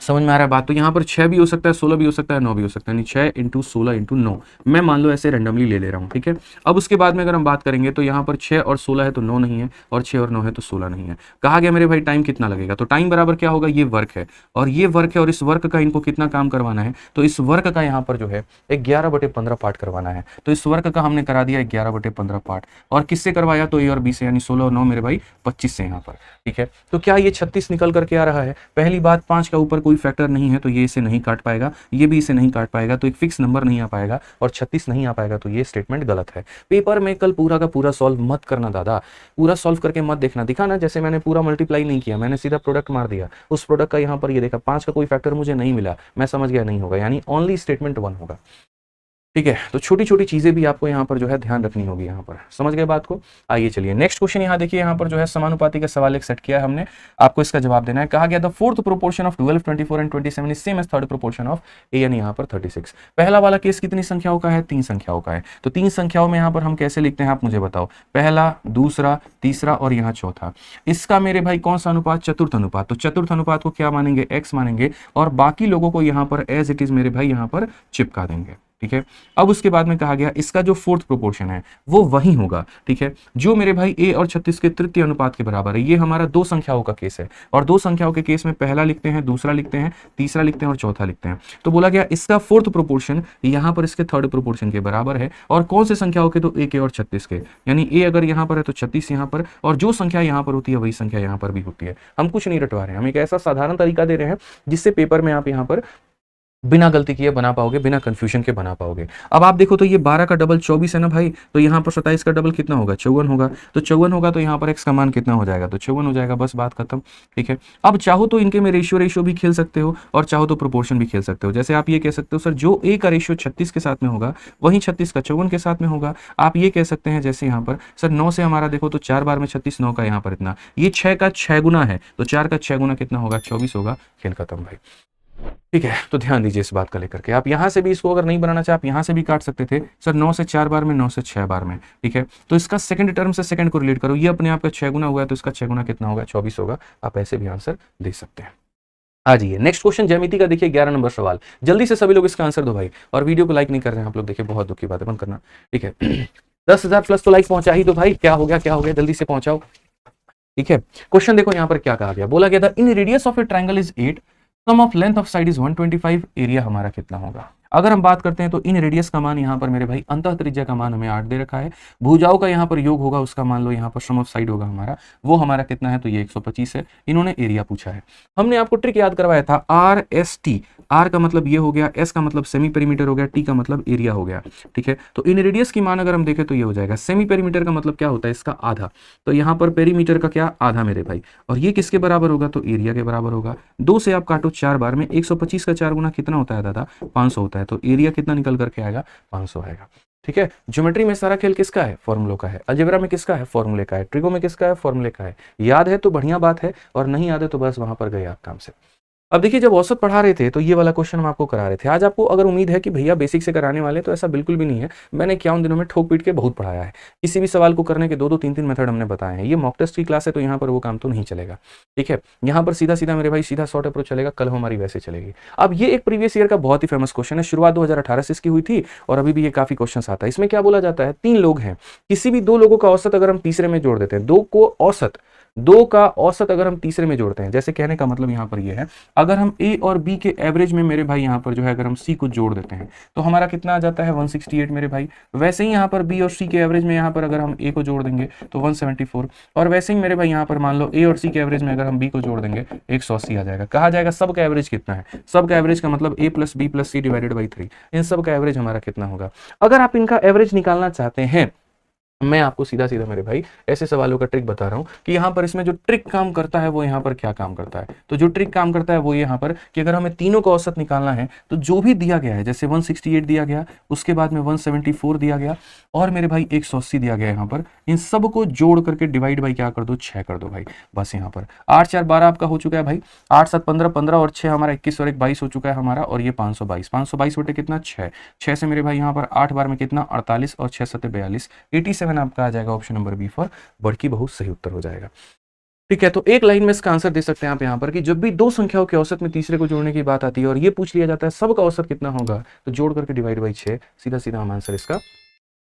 समझ में आ रहा है बात? तो यहाँ पर 6 भी हो सकता है, 16 भी हो सकता है, 9 भी हो सकता है, नहीं 6 × 16 × 9 मैं मान लो ऐसे रैंडमली ले रहा हूँ। ठीक है, अब उसके बाद में अगर हम बात करेंगे तो यहाँ पर 6 और 16 है तो 9 नहीं है, और 6 और 9 है तो 16 नहीं है। कहा गया मेरे भाई टाइम कितना लगेगा, तो टाइम बराबर क्या होगा, ये वर्क है और ये वर्क है, और इस वर्क का इनको कितना काम करवाना है, तो इस वर्क का यहाँ पर जो है 11/15 पार्ट करवाना है। तो इस वर्क का हमने करा दिया 11/15 पार्ट, और किससे करवाया, तो ए और बी से, यानी 16 और 9 मेरे भाई 25 से यहाँ पर। ठीक है, तो क्या ये 36 निकल करके आ रहा है? पहली बात, 5 का ऊपर कोई फैक्टर नहीं है तो ये इसे नहीं काट पाएगा, ये भी इसे नहीं काट पाएगा, तो एक फिक्स नंबर नहीं आ पाएगा, और 36 नहीं आ पाएगा, तो ये स्टेटमेंट गलत है। पेपर में कल पूरा का पूरा सॉल्व मत करना दादा, पूरा सॉल्व करके मत देखना। दिखाना जैसे मैंने पूरा मल्टीप्लाई नहीं किया, मैंने सीधा प्रोडक्ट मार दिया, उस प्रोडक्ट का यहाँ पर ये देखा 5 का कोई फैक्टर मुझे नहीं मिला, मैं समझ गया नहीं होगा, यानी ओनली स्टेटमेंट 1 होगा। ठीक है, तो छोटी छोटी चीजें भी आपको यहाँ पर जो है ध्यान रखनी होगी यहाँ पर। समझ गए बात को? आइए चलिए नेक्स्ट क्वेश्चन यहाँ देखिए, यहाँ पर जो है समानुपाती का सवाल एक सेट किया है हमने, आपको इसका जवाब देना है। कहा गया the fourth proportion of 12, 24 and 27 is same as third proportion of A, यानी यहाँ पर 36। पहला वाला केस कितनी संख्याओं का है? 3 संख्याओं का है। तो 3 संख्याओं में यहाँ पर हम कैसे लिखते हैं आप मुझे बताओ, पहला, दूसरा, तीसरा और यहाँ चौथा। इसका मेरे भाई कौन सा अनुपात? चतुर्थ अनुपात। तो चतुर्थ अनुपात को क्या मानेंगे? x मानेंगे, और बाकी लोगों को यहाँ पर एज इट इज मेरे भाई यहाँ पर चिपका देंगे। ठीक है, अब उसके बाद में कहा गया इसका जो फोर्थ प्रोपोर्शन है वो वही होगा। ठीक है, जो मेरे भाई ए और 36 के तृतीय अनुपात के बराबर है। ये हमारा 2 संख्याओं का केस है, और 2 संख्याओं के केस में पहला लिखते हैं, दूसरा लिखते हैं, तीसरा लिखते हैं और चौथा लिखते हैं। तो बोला गया इसका फोर्थ प्रोपोर्शन यहाँ पर इसके थर्ड प्रोपोर्शन के बराबर है, और कौन से संख्याओं के? तो ए के और 36 के, यानी ए अगर यहाँ पर है तो 36 यहाँ पर, और जो संख्या यहाँ पर होती है वही संख्या यहाँ पर भी होती है। हम कुछ नहीं रटवा रहे हैं, हम एक ऐसा साधारण तरीका दे रहे हैं जिससे पेपर में आप यहाँ पर बिना गलती किए बना पाओगे, बिना कंफ्यूजन के बना पाओगे। अब आप देखो तो ये 12 का डबल 24 है ना भाई, तो यहाँ पर 27 का डबल कितना होगा? 54 होगा। तो 54 होगा तो यहाँ पर x का मान कितना हो जाएगा? तो 54 हो जाएगा, बस बात खत्म। ठीक है, अब चाहो तो इनके में रेशियो भी खेल सकते हो, और चाहो तो प्रोपोर्शन भी खेल सकते हो। जैसे आप ये कह सकते हो सर जो a का रेशियो 36 के साथ में होगा वहीं 36 का 54 के साथ में होगा। आप ये कह सकते हैं जैसे यहाँ पर सर 9 से हमारा देखो तो 4 बार में 36, 9 का यहाँ पर इतना, ये 6 का 6 गुना है, तो 4 का 6 गुना कितना होगा? 24 होगा। खेल खत्म भाई। ठीक है, तो ध्यान दीजिए इस बात का लेकर के। आप यहां से भी इसको अगर नहीं बनाना चाहे आप यहां से भी काट सकते थे सर 9 से 4 बार में, 9 से 6 बार में। ठीक है, तो इसका सेकंड टर्म से सेकंड को रिलेट करो, ये अपने आप का 6 गुना हुआ है तो इसका 6 गुना कितना होगा? 24 होगा। आप ऐसे भी आंसर दे सकते हैं। आ जाइए नेक्स्ट क्वेश्चन ज्यामिति का देखिए 11 नंबर सवाल। जल्दी से सभी लोग इसका आंसर दो भाई, और वीडियो को लाइक नहीं कर रहे हैं आप लोग, देखिए बहुत दुख की बात है, बंद करना। ठीक है 10,000 प्लस तो लाइक पहुंचा ही, तो भाई क्या हो गया, क्या हो गया, जल्दी से पहुंचाओ। ठीक है, क्वेश्चन देखो यहाँ पर क्या कहा गया, बोला गया था in radius of a triangle is 8, sum of length of side is 125, area हमारा कितना होगा? अगर हम बात करते हैं तो इन रेडियस का मान यहाँ पर मेरे भाई अंतः त्रिज्या का मान हमें 8 दे रखा है, भुजाओं का यहाँ पर योग होगा उसका मान लो यहाँ पर सम ऑफ साइड होगा हमारा, वो हमारा कितना है? तो ये 125 है। इन्होंने एरिया पूछा है। हमने आपको ट्रिक याद करवाया था RST, आर का मतलब ये हो गया, एस का मतलब सेमी पेरीमीटर हो गया, टी का मतलब एरिया हो गया। ठीक है, तो इन रेडियस की मान अगर हम देखें तो ये हो जाएगा, सेमी पेरीमीटर का मतलब क्या होता है? इसका आधा, तो यहाँ पर पेरीमीटर का क्या? आधा मेरे भाई, और ये किसके बराबर होगा? तो एरिया के बराबर होगा। 2 से आप काटो 4 बार में, 125 का 4 गुना कितना होता है दादा? 500 होता है, तो एरिया कितना निकल करके आएगा? 500 आएगा। ठीक है, ज्योमेट्री में सारा खेल किसका है? फॉर्मूलों का है। अलजेब्रा में किसका है? फॉर्मूले का है। ट्रिगो में किसका है? फॉर्मूले का है। याद है तो बढ़िया बात है, और नहीं याद है तो बस वहां पर गए आप काम से। अब देखिए जब औसत पढ़ा रहे थे तो ये वाला क्वेश्चन हम आपको करा रहे थे। आज आपको अगर उम्मीद है कि भैया बेसिक से कराने वाले, तो ऐसा बिल्कुल भी नहीं है। मैंने क्या उन दिनों में ठोक पीट के बहुत पढ़ाया है। किसी भी सवाल को करने के 2-2 3-3 मेथड हमने बताए हैं। ये मॉक टेस्ट की क्लास है तो यहाँ पर वो काम तो नहीं चलेगा, ठीक है। यहाँ पर सीधा सीधा मेरे भाई सीधा शॉर्ट अप्रोच चलेगा, कल हमारी वैसे चलेगी। अब ये एक प्रीवियस ईयर का बहुत ही फेमस क्वेश्चन है, शुरुआत 2018 से इसकी हुई थी और अभी भी ये काफी क्वेश्चन आता है। इसमें क्या बोला जाता है, 3 लोग हैं, किसी भी 2 लोगों का औसत अगर हम तीसरे में जोड़ देते हैं, 2 का औसत अगर हम तीसरे में जोड़ते हैं, जैसे कहने का मतलब यहां पर ये है, अगर हम ए और बी के एवरेज में मेरे भाई यहां पर जो है अगर हम सी को जोड़ देते हैं तो हमारा कितना आ जाता है 168 मेरे भाई। वैसे ही यहां पर बी और सी के एवरेज में यहां पर अगर हम ए को जोड़ देंगे तो 174, और वैसे ही मेरे भाई यहां पर मान लो ए और सी के एवरेज में अगर हम बी को जोड़ देंगे 180 आ जाएगा। कहा जाएगा सब का एवरेज कितना है, सब का एवरेज का मतलब A plus B plus C divided by 3, इन सब का एवरेज हमारा कितना होगा। अगर आप इनका एवरेज निकालना चाहते हैं, मैं आपको सीधा सीधा मेरे भाई ऐसे सवालों का ट्रिक बता रहा हूं कि यहां पर इसमें जो ट्रिक काम करता है वो यहां पर क्या काम करता है। तो जो ट्रिक काम करता है वो यहां पर कि अगर हमें तीनों का औसत निकालना है तो जो भी दिया गया है, जैसे 168 दिया गया, उसके बाद में 174 दिया गया और मेरे भाई 180 दिया गया, यहां पर इन सब को जोड़ करके डिवाइड बाई क्या कर दो, 6 कर दो भाई। बस यहां पर 8 4 12 आपका हो चुका है भाई, 8 7 15 15 और 6 हमारा 21 और 1 22 हो चुका है हमारा, और ये 522 बटे कितना 6 से मेरे भाई यहां पर 8 बार में कितना 48 और 6 7 42, 87 आपका आ जाएगा ऑप्शन नंबर बी फॉर बड़की बहुत सही उत्तर हो जाएगा। ठीक है, तो एक लाइन में इसका आंसर दे सकते हैं आप यहाँ पर कि जब भी 2 संख्याओं के औसत में तीसरे को जोड़ने की बात आती है और ये पूछ लिया जाता है सब का औसत कितना होगा, तो जोड़ करके डिवाइड बाई 6, सीधा सीधा हम आंसर इसका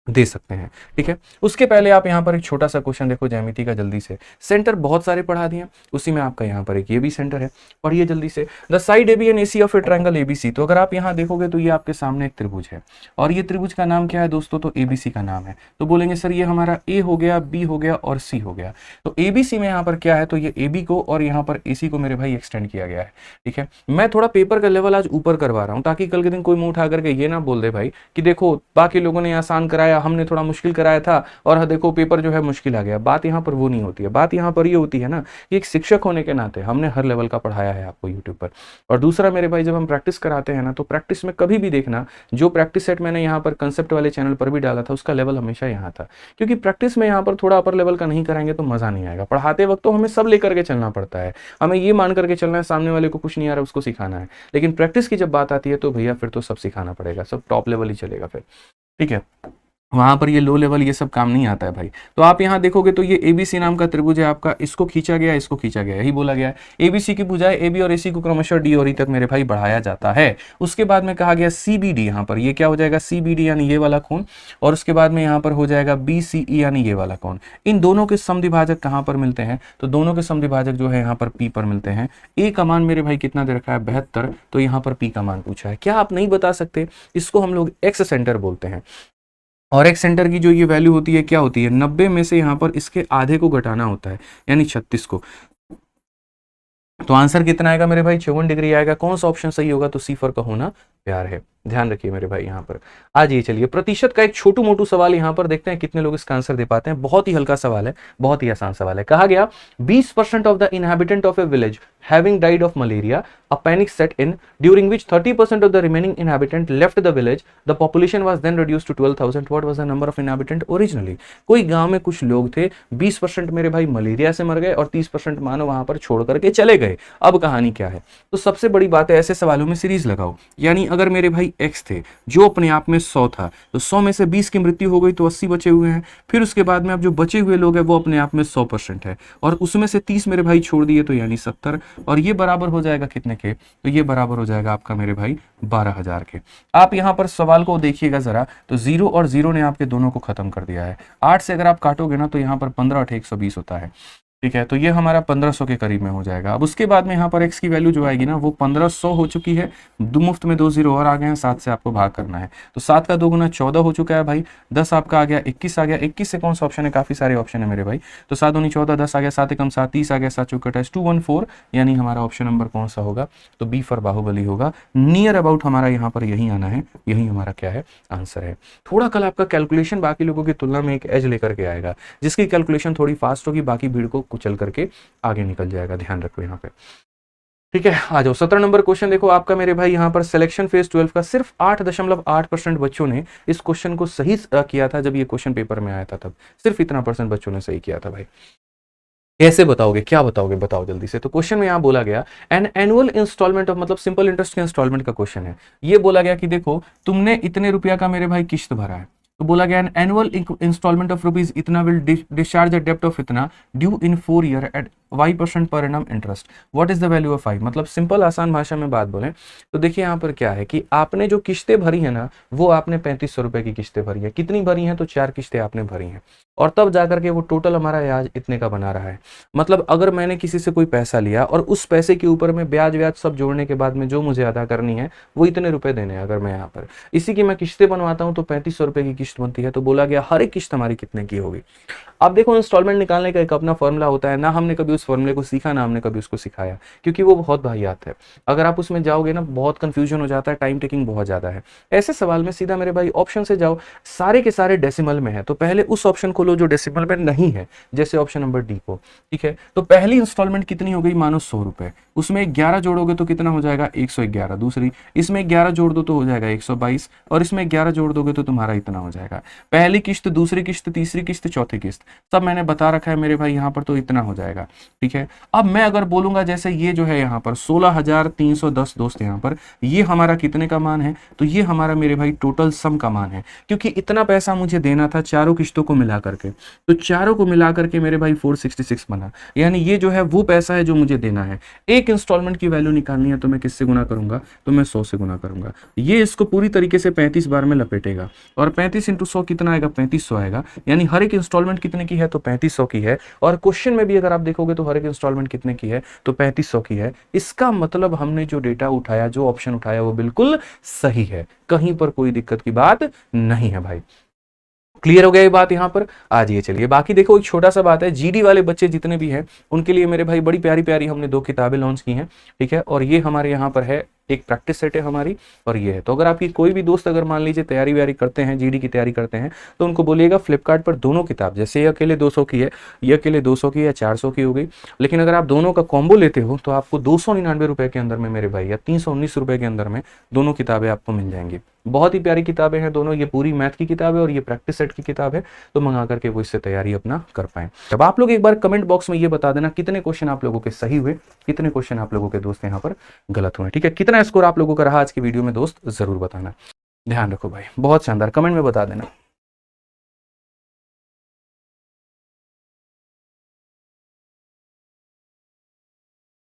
दे सकते हैं। ठीक है, उसके पहले आप यहाँ पर एक छोटा सा क्वेश्चन देखो ज्यामिति का, जल्दी से। सेंटर बहुत सारे पढ़ा दिए, उसी में आपका यहाँ पर एक ये भी सेंटर है, पढ़िए जल्दी से। The side AB and AC of a triangle ABC। तो अगर आप यहाँ देखोगे तो ये आपके सामने एक त्रिभुज है और ये त्रिभुज का नाम क्या है दोस्तों, तो ABC का नाम है। तो बोलेंगे सर ये हमारा A हो गया, B हो गया और C हो गया। तो ABC में यहाँ पर क्या है, तो ये AB को और यहाँ पर AC को मेरे भाई एक्सटेंड किया गया है। ठीक है, मैं थोड़ा पेपर का लेवल आज ऊपर करवा रहा हूँ ताकि कल के दिन कोई मुंह उठा करके ये ना बोल दे भाई कि देखो बाकी लोगों ने आसान कराया, हमने थोड़ा मुश्किल कराया था और देखो पेपर जो है मुश्किल आ गया। बात यहाँ पर वो नहीं होती है, बात यहाँ पर ये होती है ना कि एक शिक्षक होने के नाते हमने हर लेवल का पढ़ाया है आपको यूट्यूब पर। और दूसरा मेरे भाई जब हम प्रैक्टिस कराते हैं ना, तो प्रैक्टिस में कभी भी देखना जो प्रैक्टिस सेट मैंने यहाँ पर कंसेप्ट वाले चैनल पर भी डाला था उसका लेवल हमेशा यहाँ था, क्योंकि प्रैक्टिस में यहाँ पर थोड़ा अपर लेवल का नहीं कराएंगे तो मजा नहीं आएगा। पढ़ाते वक्त तो हमें सब लेकर के चलना पड़ता है, हमें ये मान करके चलना है सामने वाले को कुछ नहीं आ रहा उसको सिखाना है, लेकिन प्रैक्टिस की जब बात आती है तो भैया फिर तो सब सिखाना पड़ेगा, सब टॉप लेवल ही चलेगा फिर। ठीक है, वहां पर ये लो लेवल ये सब काम नहीं आता है भाई। तो आप यहाँ देखोगे तो ये ABC नाम का त्रिभुज है आपका, इसको खींचा गया, इसको खींचा गया, यही बोला गया है। ABC की भुजाएं AB और AC को क्रमशः D और E तक मेरे भाई बढ़ाया जाता है। उसके बाद में कहा गया CBD, यहाँ पर ये क्या हो जाएगा CBD यानी ये वाला कोण, और उसके बाद में यहाँ पर हो जाएगा BCE यानी ये वाला कोण। इन दोनों के समद्विभाजक कहाँ पर मिलते हैं, तो दोनों के समद्विभाजक जो है यहाँ पर P पर मिलते हैं। A का मान मेरे भाई कितना दे रखा है 72, तो यहाँ पर P का मान पूछा है। क्या आप नहीं बता सकते, इसको हम लोग X सेंटर बोलते हैं। और एक सेंटर की जो ये वैल्यू होती है क्या होती है, 90 में से यहाँ पर इसके आधे को घटाना होता है, यानी 36 को। तो आंसर कितना आएगा मेरे भाई 54 डिग्री आएगा। कौन सा ऑप्शन सही होगा, तो सी फॉर का होना प्यार है, ध्यान रखिए मेरे भाई। यहाँ पर आज ये चलिए प्रतिशत का एक छोटू मोटू सवाल यहाँ पर देखते हैं कितने लोग इसका आंसर दे पाते हैं। बहुत ही हल्का सवाल है, बहुत ही आसान सवाल है। कहा गया 20% of the inhabitant of a village having died of malaria, a panic set in during which 30% of the remaining inhabitant left the village, the population was then reduced to 12,000, what was the number of inhabitant originally. कोई गांव में कुछ लोग थे, 20% मेरे भाई malaria से मर गए और 30% मानो वहां पर छोड़ करके चले गए। अब कहानी क्या है, तो सबसे बड़ी बात है ऐसे सवालों में सीरीज लगाओ। यानी अगर मेरे भाई x थे जो अपने आप में 100 था, तो 100 में से 20 की मृत्यु हो गई तो 80 बचे हुए हैं। फिर उसके बाद में अब जो बचे हुए लोग हैं वो अपने आप में 100% है, और उसमें से 30 मेरे भाई छोड़ दिए तो यानी 70, और ये बराबर हो जाएगा कितने के, तो ये बराबर हो जाएगा आपका मेरे भाई 12,000 के। आप यहाँ पर सवाल को देखिएगा जरा, तो 0 और 0 ने आपके दोनों को खत्म कर दिया है। 8 से अगर आप काटोगे ना तो यहाँ पर 15 8 120 होता है। ठीक है, तो ये हमारा 1500 के करीब में हो जाएगा। अब उसके बाद में यहाँ पर x की वैल्यू जो आएगी ना वो 1500 हो चुकी है, दो मुफ्त में 2 0 और आ गए हैं, 7 से आपको भाग करना है, तो 7 का 2 गुना 14 हो चुका है भाई। 10 आपका आ गया, 21 आ गया। 21 से कौन सा ऑप्शन है, काफी सारे ऑप्शन है मेरे भाई, तो 7 दूनी 14, 10 आ गया, 7 एकम 7, 30 आ गया, 7 चौका 28, 214, यानी हमारा ऑप्शन नंबर कौन सा होगा, तो बी फॉर बाहुबली होगा। नियर अबाउट हमारा यहाँ पर यही आना है, यही हमारा क्या है आंसर है। थोड़ा कल आपका कैलकुलेशन बाकी लोगों की तुलना में एक एज लेकर के आएगा, जिसकी कैलकुलेशन थोड़ी फास्ट होगी बाकी भीड़ को कुचल करके आगे निकल जाएगा, ध्यान रखो यहाँ पे। ठीक है, आ जाओ 17 नंबर क्वेश्चन देखो आपका मेरे भाई। यहाँ पर सिलेक्शन फेज 12 का सिर्फ 8.8% बच्चों ने इस क्वेश्चन को सही किया था। जब ये क्वेश्चन पेपर में आया था तब सिर्फ इतना % बच्चों ने सही किया था भाई। कैसे बताओगे, क्या बताओगे, बताओ जल्दी से। तो क्वेश्चन में यहाँ बोला गया एन एनुअल इंस्टॉलमेंट ऑफ, मतलब सिंपल इंटरेस्ट के इंस्टॉलमेंट का क्वेश्चन है। ये बोला गया कि देखो तुमने इतने रुपया का मेरे भाई किस्त भरा है, तो बोला गया an annual installment of rupees इतना विल डिस्चार्ज अ डेप्ट ऑफ इतना due in 4 year at y% per annum interest, what is the value of y। मतलब सिंपल आसान भाषा में बात बोलें तो देखिए यहाँ पर क्या है कि आपने जो किस्तें भरी है ना, वो आपने 3500 रुपए की किस्तें भरी है। कितनी भरी हैं, तो 4 किस्तें आपने भरी हैं, और तब जाकर के वो टोटल हमारा ब्याज इतने का बना रहा है। मतलब अगर मैंने किसी से कोई पैसा लिया और उस पैसे के ऊपर में ब्याज व्याज सब जोड़ने के बाद में जो मुझे अदा करनी है वो इतने रुपए देने हैं, अगर मैं यहाँ पर इसी की मैं किस्तें बनवाता हूँ तो 3500 रुपए की किस्त बनती है। तो बोला गया हर एक किस्त हमारी कितने की होगी। अब देखो इंस्टॉलमेंट निकालने का एक अपना फॉर्मूला होता है, ना हमने कभी उस फॉर्मूले को सीखा, ना हमने कभी उसको सिखाया, क्योंकि वो बहुत वाहियात है। अगर आप उसमें जाओगे ना बहुत कंफ्यूजन हो जाता है, टाइम टेकिंग बहुत ज्यादा है। ऐसे सवाल में सीधा मेरे भाई ऑप्शन से जाओ, सारे के सारे डेसिमल में है, तो पहले उस ऑप्शन को लो जो डेसिमल में नहीं है, जैसे ऑप्शन नंबर डी को। ठीक है, तो पहली इंस्टॉलमेंट कितनी हो गई, मानो 100 रुपए, उसमें 11 जोड़ोगे तो कितना हो जाएगा 111। दूसरी, इसमें 11 जोड़ दो तो हो जाएगा 122, और इसमें 11 जोड़ दोगे तो तुम्हारा इतना हो जाएगा। पहली किस्त, दूसरी किस्त, तीसरी किस्त, चौथी किस्त, सब मैंने बता रखा है मेरे भाई यहाँ पर, तो इतना हो जाएगा। ठीक है, अब मैं अगर बोलूंगा जैसे ये जो है यहाँ पर 16,310 दोस्त, यहाँ पर ये हमारा कितने का मान है, तो ये हमारा मेरे भाई टोटल सम का मान है, क्योंकि इतना पैसा मुझे देना था चारों किस्तों को मिला करके, तो चारों को मिला करके मेरे भाई 466 बना, यानी ये जो है वो पैसा है जो मुझे देना है। एक इंस्टॉलमेंट की वैल्यू निकालनी है तो मैं किससे गुना करूंगा, तो मैं 100 से गुना करूंगा। ये इसको पूरी तरीके से 35 बार में लपेटेगा, और 35 इंटू 100 कितना आएगा, 3500 आएगा, यानी हर एक इंस्टॉलमेंट कितने की है, तो 3500 की है। और क्वेश्चन में भी अगर आप देखोगे तो हर एक इंस्टॉलमेंट कितने की है, तो 3500 की है। इसका मतलब हमने जो डेटा उठाया, जो ऑप्शन उठाया, वो बिल्कुल सही है, कहीं पर कोई दिक्कत की बात नहीं है भाई। क्लियर हो गया ये बात यहाँ पर। आज ये चलिए बाकी देखो, एक छोटा सा बात है, जीडी वाले बच्चे जितने भी हैं उनके लिए मेरे भाई बड़ी प्यारी प्यारी हमने 2 किताबें लॉन्च की हैं। ठीक है, और ये हमारे यहाँ पर है, एक प्रैक्टिस सेट है हमारी, और ये है। तो अगर आपकी कोई भी दोस्त अगर मान लीजिए तैयारी व्यारी करते हैं, जीडी की तैयारी करते हैं, तो उनको बोलिएगा फ्लिपकार्ट पर दोनों किताब, जैसे ये अकेले 200 की है, ये अकेले 200 की या 400 की हो गई, लेकिन अगर आप दोनों का कॉम्बो लेते हो तो आपको 299 रुपए के अंदर में मेरे भाई, या 319 रुपए के अंदर में दोनों किताबें आपको मिल जाएंगी। बहुत ही प्यारी किताबें हैं दोनों, ये पूरी मैथ की किताब है और ये प्रैक्टिस सेट की किताब है, तो मंगा करके वो इससे तैयारी अपना कर पाए। अब आप लोग एक बार कमेंट बॉक्स में ये बता देना कितने क्वेश्चन आप लोगों के सही हुए, कितने क्वेश्चन आप लोगों के दोस्त यहाँ पर गलत हुए। ठीक है, कितना स्कोर आप लोगों का रहा आज की वीडियो में दोस्त, जरूर बताना। ध्यान रखो भाई, बहुत शानदार, कमेंट में बता देना।